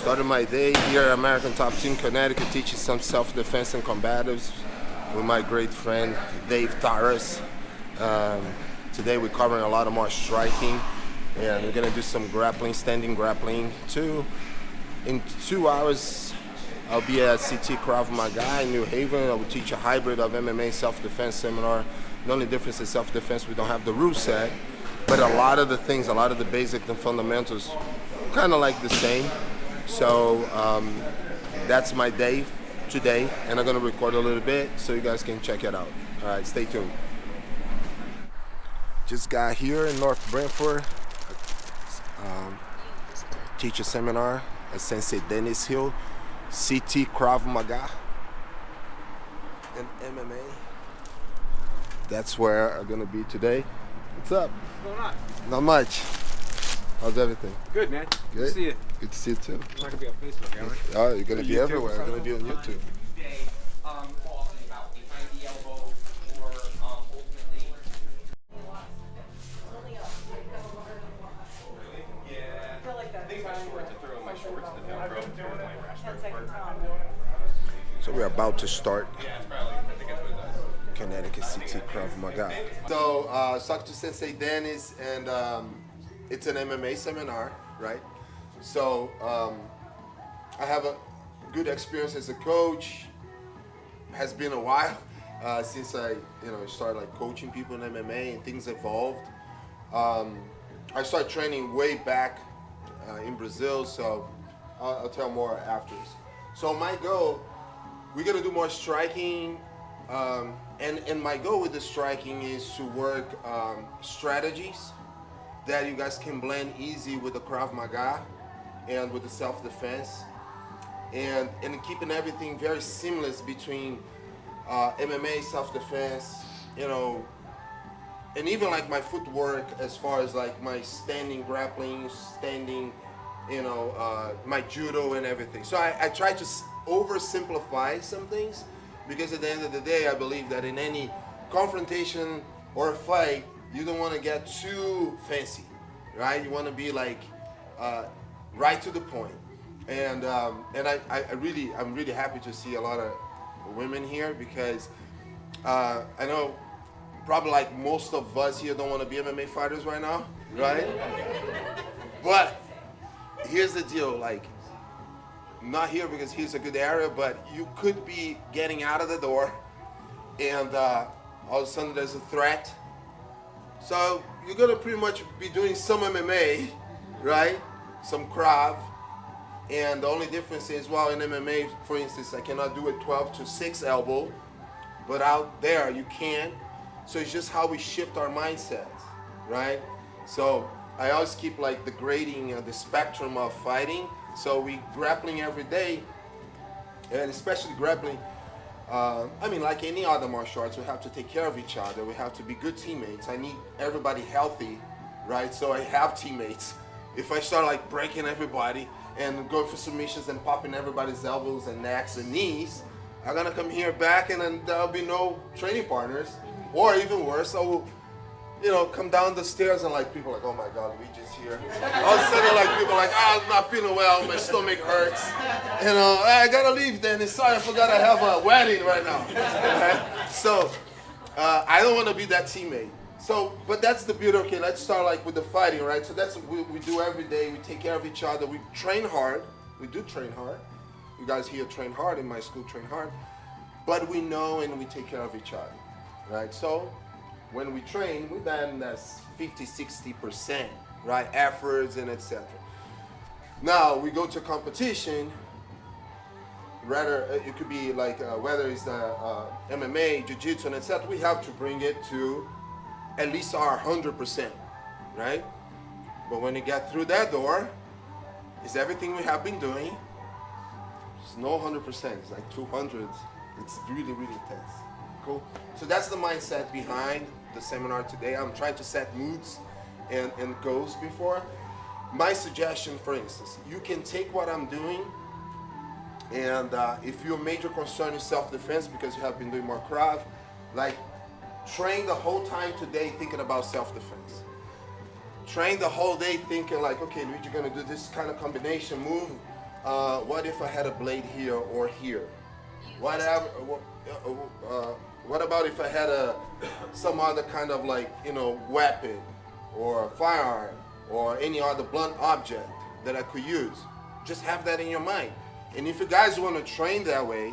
Started my day here at American Top Team Connecticut, teaching some self-defense and combatives with my great friend Dave Taras. Today we're covering a lot of more striking, and we're gonna do some grappling, standing grappling too. In 2 hours, I'll be at CT Krav Maga in New Haven. I will teach a hybrid of MMA self-defense seminar. The only difference is self-defense, we don't have the rule set, but a lot of the things, a lot of the basics and fundamentals, kind of like the same. So that's my day today, and I'm gonna record a little bit so you guys can check it out. All right, stay tuned. Just got here in North Branford. Teach a seminar at Sensei Dennis Hill, CT Krav Maga, and MMA. That's where I'm gonna be today. What's up? What's going on? Not much. How's everything? Good, man. Good. Good to see you. Good to see you too. I'm not gonna be on Facebook, am I? Oh, you're gonna be everywhere. You're gonna be on YouTube. So we're about to start Connecticut CT Krav Maga. So talked to Sensei Dennis, and it's an MMA seminar, right? So I have a good experience as a coach. Has been a while since I started like coaching people in MMA, and things evolved. I started training way back in Brazil, so I'll tell more after. So my goal, we're gonna do more striking, and my goal with the striking is to work strategies that you guys can blend easy with the Krav Maga and with the self-defense, and keeping everything very seamless between MMA, self-defense, and even like my footwork as far as like my standing grappling, my judo and everything. So I try to oversimplify some things, because at the end of the day, I believe that in any confrontation or fight, you don't want to get too fancy, right? You want to be like right to the point. And I'm really happy to see a lot of women here, because I know probably like most of us here don't want to be MMA fighters right now, right? But here's the deal, like, not here because here's a good area, but you could be getting out of the door and all of a sudden there's a threat. So you're gonna pretty much be doing some MMA, right? Some Krav, and the only difference is, well, in MMA, for instance, I cannot do a 12 to 6 elbow, but out there you can. So it's just how we shift our mindsets, right? So I always keep like the grading, the spectrum of fighting. So we grappling every day, and especially grappling, like any other martial arts, we have to take care of each other. We have to be good teammates. I need everybody healthy, right? So I have teammates. If I start like breaking everybody and going for submissions and popping everybody's elbows and necks and knees, I'm gonna come here back, and then there'll be no training partners, or even worse, I will come down the stairs and like people are like, oh my God, Luigi's here. All of a sudden, like people are like, I'm not feeling well, my stomach hurts. I gotta leave then. Sorry, I forgot I have a wedding right now. Okay? So I don't want to be that teammate. So, but that's the beauty. Okay, let's start like with the fighting, right? So that's what we do every day. We take care of each other. We train hard. We do train hard. You guys here train hard. In my school, train hard. But we know and we take care of each other, right? So when we train, we then that's 50-60%, right? Efforts and etc. Now we go to competition. Rather, it could be like whether it's MMA, jiu-jitsu, and etc. We have to bring it to at least our 100%, right? But when you get through that door, it's everything we have been doing. It's no 100%. It's like 200s. It's really, really intense. Cool. So that's the mindset behind the seminar today. I'm trying to set moods and goals before. My suggestion, for instance, you can take what I'm doing, and if your major concern is self-defense because you have been doing more Krav, like train the whole time today thinking about self-defense. Train the whole day thinking like, okay, Luigi, you're gonna do this kind of combination move what if I had a blade here or here? Whatever. What about if I had some other kind of like, you know, weapon or firearm or any other blunt object that I could use? Just have that in your mind. And if you guys want to train that way,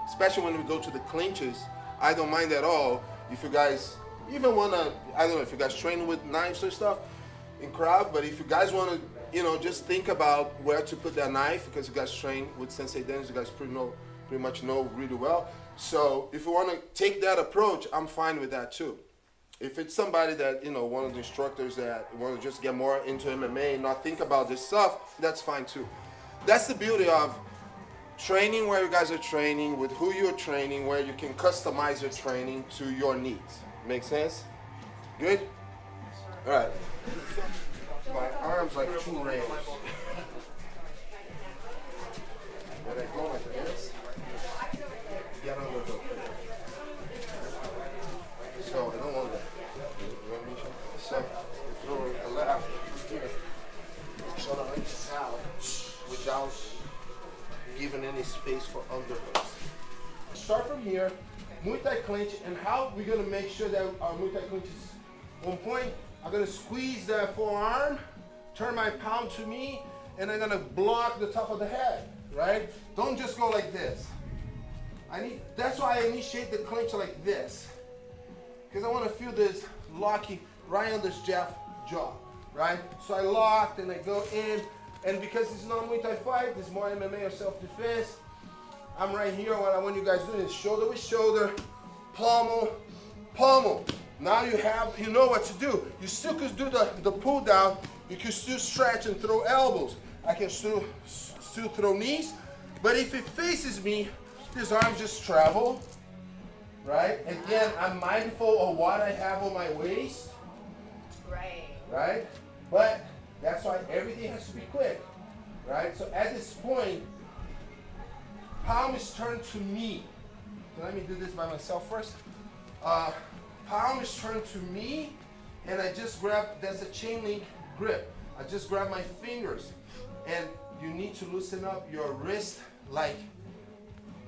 especially when we go to the clinches, I don't mind at all. If you guys even want to, I don't know if you guys train with knives or stuff in Krav, but if you guys want to, you know, just think about where to put that knife, because you guys train with Sensei Dennis, you guys pretty much know really well. So if you want to take that approach, I'm fine with that too. If it's somebody that, you know, one of the instructors that want to just get more into MMA and not think about this stuff, that's fine too. That's the beauty of training where you guys are training, with who you're training, where you can customize your training to your needs. Make sense? Good? All right. My arms like 2 rams. When I go like this, get under the hook. So I don't want that. You want me to? So you throw a left here. So I like this out without giving any space for underhooks. Start from here, Muay Thai clinch, and how we're gonna make sure that our Muay Thai clinch is on point. I'm gonna squeeze that forearm, turn my palm to me, and I'm gonna block the top of the head, right? Don't just go like this. That's why I initiate the clinch like this, because I wanna feel this locking right on this Jeff jaw, right? So I locked and I go in, and because it's not a Muay Thai fight, it's more MMA or self-defense, I'm right here. What I want you guys doing is shoulder with shoulder, pommel, pommel. Now you know what to do. You still could do the pull down. You can still stretch and throw elbows. I can still throw knees. But if it faces me, these arms just travel, right? Again, I'm mindful of what I have on my waist. Right? But that's why everything has to be quick, right? So at this point, palm is turned to me. So let me do this by myself first. Palm is turned to me, and I just grab, that's a chain link grip. I just grab my fingers, and you need to loosen up your wrist like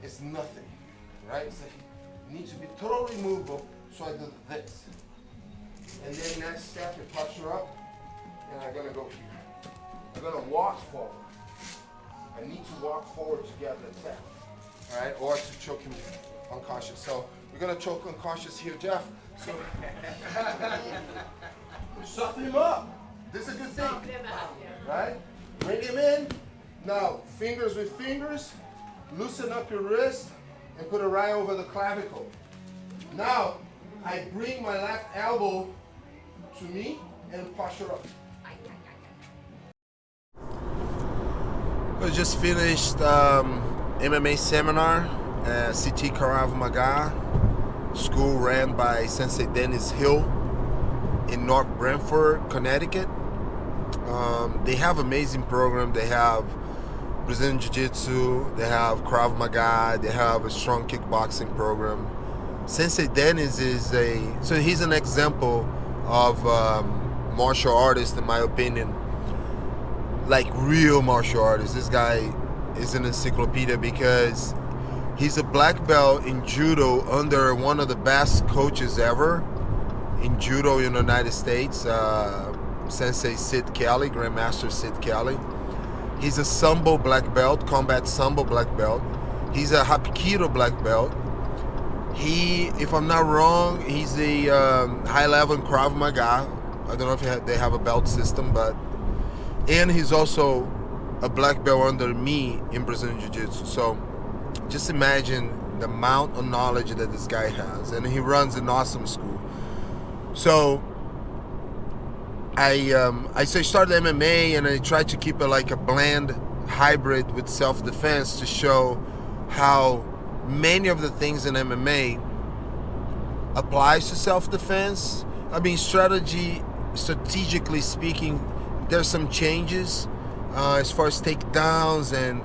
it's nothing, right? It's like you need to be totally movable, so I do this. And then next step, you posture up, and I'm gonna go here. I'm gonna walk forward. I need to walk forward to get the tap, all right? Or to choke him unconscious. So we're gonna choke unconscious here, Jeff. So soften him up. This is a good thing, right? Bring him in. Now, fingers with fingers, loosen up your wrist and put it right over the clavicle. Now, I bring my left elbow to me and posture up. We just finished MMA seminar at CT Krav Maga, school ran by Sensei Dennis Hill in North Branford, Connecticut. They have amazing program. They have Brazilian Jiu-Jitsu, they have Krav Maga, they have a strong kickboxing program. Sensei Dennis he's an example of martial artist, in my opinion, like real martial artist. This guy is an encyclopedia because he's a black belt in judo under one of the best coaches ever in judo in the United States, Sensei Sid Kelly, Grandmaster Sid Kelly. He's a Sambo black belt, combat Sambo black belt. He's a Hapkido black belt. He, if I'm not wrong, he's a high level in Krav Maga. I don't know if they have a belt system, and he's also a black belt under me in Brazilian Jiu-Jitsu. So just imagine the amount of knowledge that this guy has, and he runs an awesome school. So I started MMA, and I tried to keep it like a blend hybrid with self-defense to show how many of the things in MMA applies to self-defense. I mean, strategically speaking, there's some changes as far as takedowns and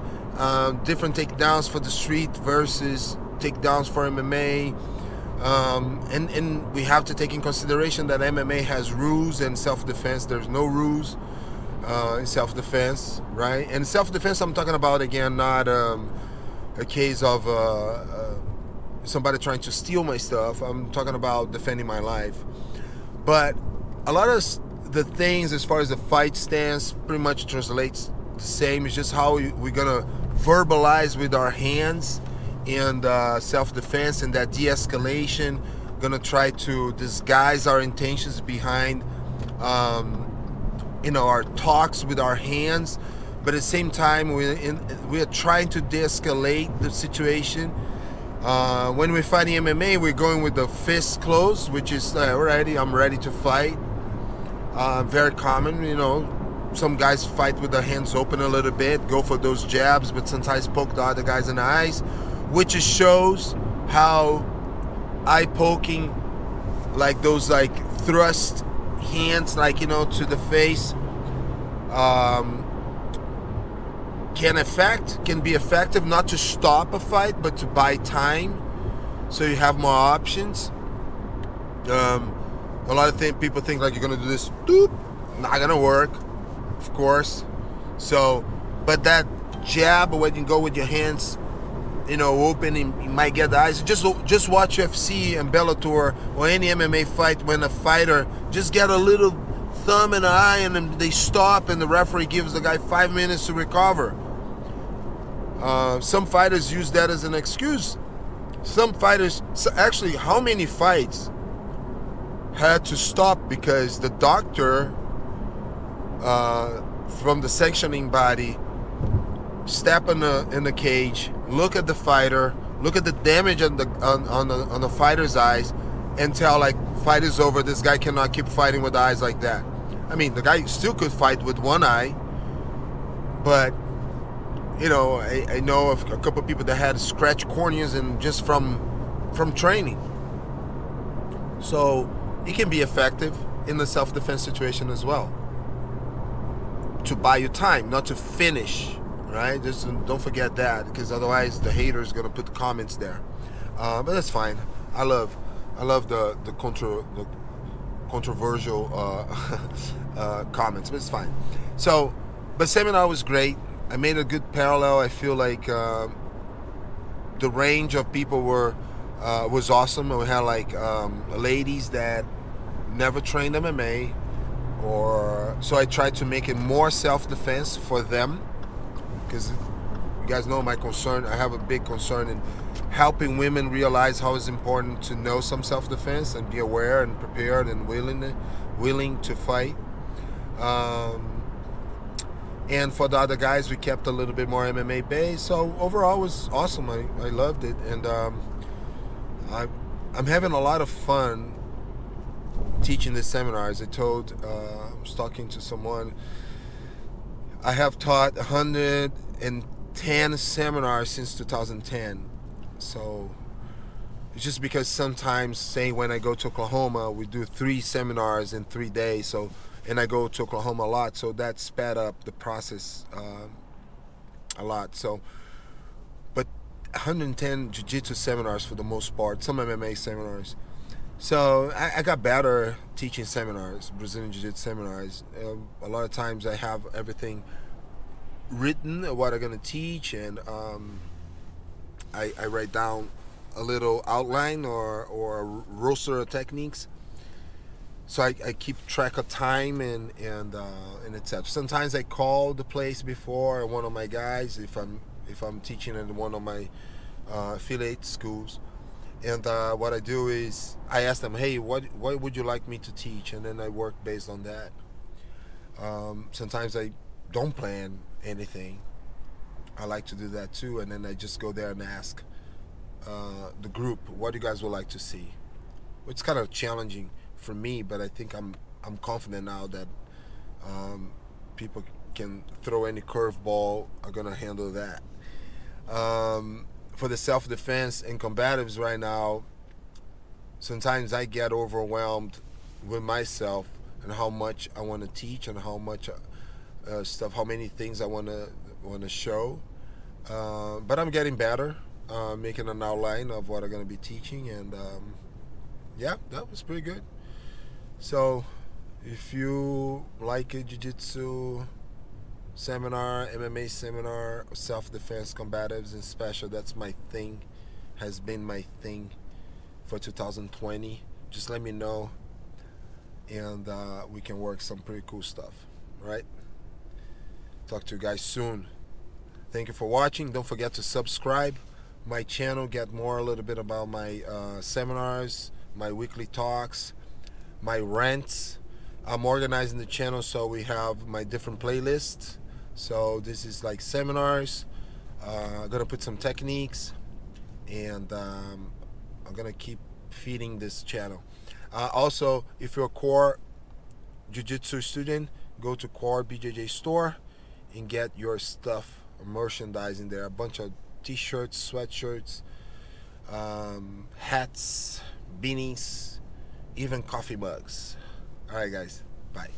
different takedowns for the street versus takedowns for MMA. And we have to take in consideration that MMA has rules and self-defense there's no rules. in self-defense, right? And self-defense, I'm talking about, again, not a case of somebody trying to steal my stuff. I'm talking about defending my life. But a lot of the things as far as the fight stance pretty much translates the same. It's just how we're gonna verbalize with our hands and self-defense and that de-escalation. Gonna try to disguise our intentions behind our talks with our hands, but at the same time we are trying to de-escalate the situation. When we're fighting MMA, we're going with the fists closed, which is already I'm ready to fight. Very common, some guys fight with their hands open a little bit, go for those jabs, but sometimes poke the other guys in the eyes, which just shows how eye poking, like those thrust hands, to the face, can be effective, not to stop a fight, but to buy time, so you have more options. A lot of people think you're gonna do this, doop, not gonna work, of course. So, but that jab, when you go with your hands, open, you might get the eyes. Just watch UFC and Bellator or any MMA fight when a fighter just get a little thumb in the eye and then they stop and the referee gives the guy 5 minutes to recover. Some fighters use that as an excuse. Actually, how many fights had to stop because the doctor from the sanctioning body step in the cage, look at the fighter, look at the damage on the fighter's eyes, and tell fight is over. This guy cannot keep fighting with eyes like that. I mean, the guy still could fight with one eye, but I know of a couple of people that had scratched corneas and just from training. So it can be effective in the self-defense situation as well, to buy you time, not to finish. Right? Just don't forget that, because otherwise the haters gonna put the comments there. But that's fine. I love the controversial comments, but it's fine. So, but seminar was great. I made a good parallel. I feel like the range of people was awesome. We had ladies that never trained MMA, so I tried to make it more self-defense for them. Because you guys know my concern. I have a big concern in helping women realize how it's important to know some self-defense and be aware and prepared and willing to fight. And for the other guys, we kept a little bit more MMA based. So overall, it was awesome. I loved it, and I'm having a lot of fun teaching the seminars. I was talking to someone. I have taught 110 seminars since 2010. So it's just because sometimes, say when I go to Oklahoma, we do 3 seminars in 3 days. And I go to Oklahoma a lot, so that sped up the process a lot. So, but 110 jiu-jitsu seminars for the most part, some MMA seminars. So I got better teaching seminars, Brazilian Jiu-Jitsu seminars. A lot of times I have everything written, what I'm going to teach, and I write down a little outline or a roster of techniques. So I keep track of time and etc. Sometimes I call the place before one of my guys if I'm teaching at one of my affiliate schools. And what I do is I ask them, hey, what would you like me to teach? And then I work based on that. Sometimes I don't plan anything. I like to do that too. And then I just go there and ask the group, what you guys would like to see? It's kind of challenging for me, but I think I'm confident now that people can throw any curveball, are going to handle that. For the self-defense and combatives right now, sometimes I get overwhelmed with myself and how much I want to teach and how much how many things I want to show. But I'm getting better, making an outline of what I'm going to be teaching, and yeah, that was pretty good. So If you like a jiu-jitsu seminar, MMA seminar, self-defense, combatives, and special, that's my thing, has been my thing for 2020. Just let me know, and we can work some pretty cool stuff. All right? Talk to you guys soon. Thank you for watching. Don't forget to subscribe my channel, get more a little bit about my seminars, my weekly talks, my rants. I'm organizing the channel so we have my different playlists. So this is like seminars. I'm gonna put some techniques, and I'm gonna keep feeding this channel. Also, if you're a core jiu-jitsu student, go to core BJJ store and get your stuff, merchandise in there. A bunch of t-shirts, sweatshirts, hats, beanies, even coffee mugs. All right, guys. Bye.